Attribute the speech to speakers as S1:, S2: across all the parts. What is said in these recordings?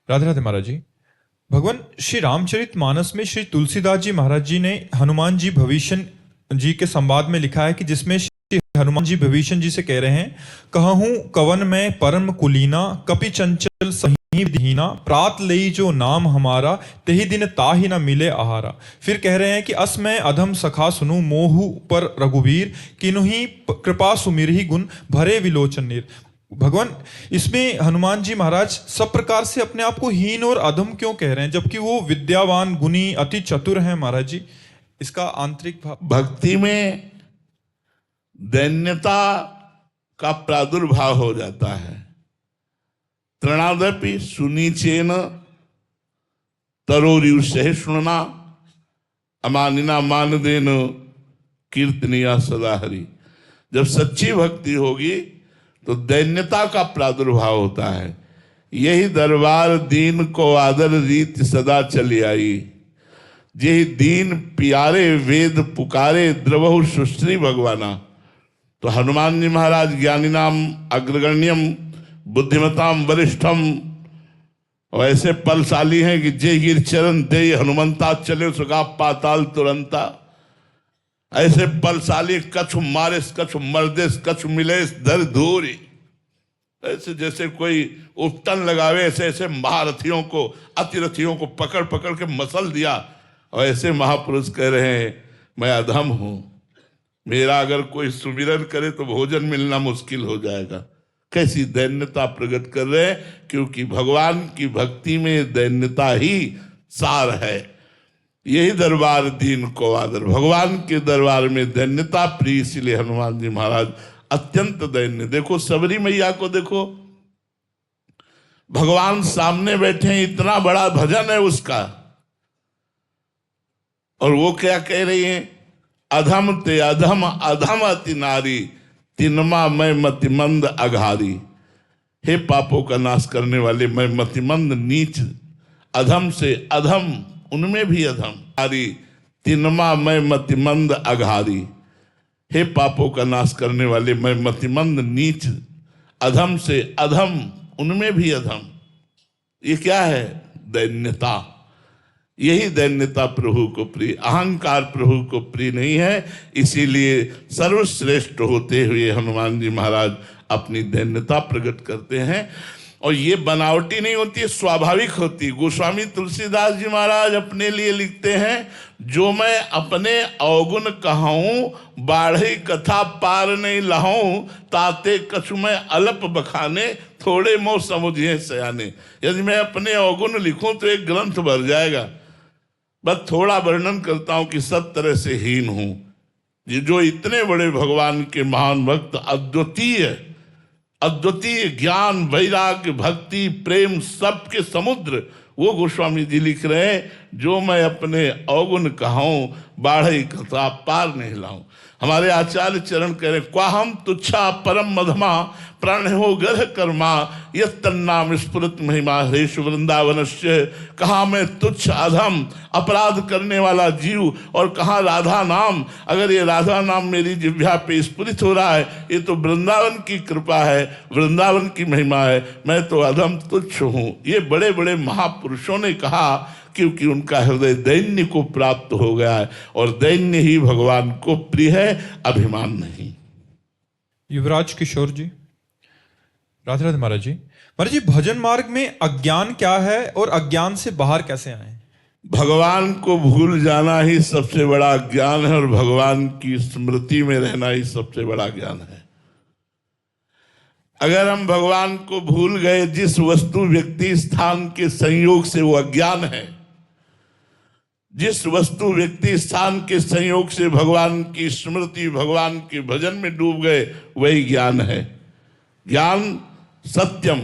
S1: राधे राधे महाराज जी। भगवान श्री रामचरित मानस में श्री तुलसीदास जी महाराज जी ने हनुमान जी भविष्य जी के संवाद में लिखा है कि जिसमें श्री हनुमान जी भविष्य जी से कह रहे हैं, कहूं कवन में परम कुलीना, कपि चंचल सही दीना, प्रात लई जो नाम हमारा, तेहि दिन ताहि न मिले आहारा। फिर कह रहे हैं कि अस मैं अधम सखा सुनु, मोहु पर रघुवीर, किन्हीं कृपा सुमिरहि गुण, भरे विलोचन नीर। भगवान इसमें हनुमान जी महाराज सब प्रकार से अपने आप को हीन और अधम क्यों कह रहे हैं, जबकि वो विद्यावान, गुणी, अति चतुर हैं महाराज जी? इसका आंतरिक भाव।
S2: भक्ति में दैन्यता का प्रादुर्भाव हो जाता है। तृणादपि सुनीचेन तरोरिव सहिष्णुना, अमानिना मानदेन कीर्तनिया सदा हरि। जब सच्ची भक्ति होगी तो दैन्यता का प्रादुर्भाव होता है। यही दरबार दीन को आदर रीत सदा चली आई, यही दीन प्यारे वेद पुकारे, द्रवहु सुश्री भगवाना। तो हनुमान जी महाराज ज्ञानी नाम अग्रगण्यम, बुद्धिमताम वरिष्ठम, और ऐसे पलशाली हैं कि जय गिर चरण दे हनुमंता, चले सुगा पाताल तुरंता। ऐसे बलशाली, कछु मारिस कछु मर्दिस, कछु मिलेस धर धूरी। ऐसे जैसे कोई उपटन लगावे, ऐसे ऐसे महारथियों को, अतिरथियों को पकड़ पकड़ के मसल दिया। और ऐसे महापुरुष कह रहे हैं मैं अधम हूं, मेरा अगर कोई सुमिरन करे तो भोजन मिलना मुश्किल हो जाएगा। कैसी दैन्यता प्रकट कर रहे हैं, क्योंकि भगवान की भक्ति में दैन्यता ही सार है। यही दरबार दीन को आदर, भगवान के दरबार में दैन्यता प्रिय, इसलिए हनुमान जी महाराज अत्यंत दैन्य। देखो सबरी मैया को देखो, भगवान सामने बैठे हैं, इतना बड़ा भजन है उसका, और वो क्या कह रही हैं, अधम ते अधम अधम अति नारी, तिनमा मैं मतिमंद अघारी। हे पापों का नाश करने वाले, मैं मतिमंद नीच, अधम से अधम, उनमें भी अधम, नारी तिनमा मैं मतिमंद अघारी। हे पापों का नाश करने वाले, मैं मतिमंद नीच, अधम से अधम, उनमें भी अधम। ये क्या है? दैन्यता। यही दैन्यता प्रभु को प्रिय, अहंकार प्रभु को प्रिय नहीं है। इसीलिए सर्वश्रेष्ठ होते हुए हनुमान जी महाराज अपनी दैन्यता प्रकट करते हैं। और ये बनावटी नहीं होती, स्वाभाविक होती। गोस्वामी तुलसीदास जी महाराज अपने लिए लिखते हैं, जो मैं अपने अवगुण कहूँ, बाढ़ी कथा पार नहीं लहूँ, ताते कछु मैं अल्प बखाने, थोड़े मोह समुझिए सयाने। यदि मैं अपने अवगुण लिखूं तो एक ग्रंथ भर जाएगा। बस थोड़ा वर्णन करता हूं कि सब तरह से हीन हूं। ये जो इतने बड़े भगवान के महान भक्त, अद्वितीय ज्ञान, वैराग्य, भक्ति, प्रेम, सबके समुद्र, वो गोस्वामी जी लिख रहे हैं, जो मैं अपने अवगुण कहूं, बाढ़ई कथा पार नहीं लाऊं। हमारे आचार्य चरण कह रहे, क्वाहम तुच्छा परम मधमा, प्राण हो गर्ह कर्मा, यन्नाम स्फुरत महिमा हरेश वृंदावनस्य। कहाँ मैं तुच्छ अधम अपराध करने वाला जीव, और कहाँ राधा नाम। अगर ये राधा नाम मेरी जिह्वा पे स्फुरित हो रहा है, ये तो वृंदावन की कृपा है, वृंदावन की महिमा है। मैं तो अधम तुच्छ हूँ। ये बड़े बड़े महापुरुषों ने कहा, क्योंकि उनका हृदय दैन्य को प्राप्त हो गया है, और दैन्य ही भगवान को प्रिय है, अभिमान नहीं।
S1: युवराज किशोर जी। राधे राधे महाराज जी। महाराज जी, भजन मार्ग में अज्ञान क्या है और अज्ञान से बाहर कैसे आए?
S2: भगवान को भूल जाना ही सबसे बड़ा ज्ञान है, और भगवान की स्मृति में रहना ही सबसे बड़ा ज्ञान है। अगर हम भगवान को भूल गए, जिस वस्तु व्यक्ति स्थान के संयोग से, वो अज्ञान है। जिस वस्तु व्यक्ति स्थान के संयोग से भगवान की स्मृति, भगवान के भजन में डूब गए, वही ज्ञान है। ज्ञान सत्यम,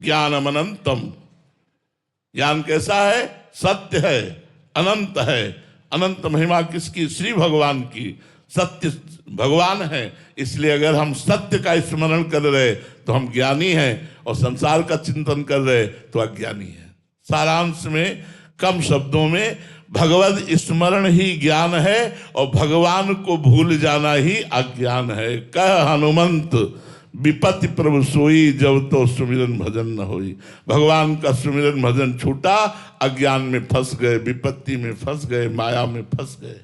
S2: ज्ञानम अनंतम। ज्ञान कैसा है? सत्य है, अनंत है। अनंत महिमा किसकी? श्री भगवान की। सत्य भगवान है, इसलिए अगर हम सत्य का स्मरण कर रहे तो हम ज्ञानी हैं, और संसार का चिंतन कर रहे तो अज्ञानी हैं। सारांश में, कम शब्दों में, भगवत स्मरण ही ज्ञान है, और भगवान को भूल जाना ही अज्ञान है। कह हनुमंत विपत्ति प्रभु सोई, जब तो सुमिरन भजन न होई। भगवान का सुमिरन भजन छूटा, अज्ञान में फंस गए, विपत्ति में फंस गए, माया में फंस गए।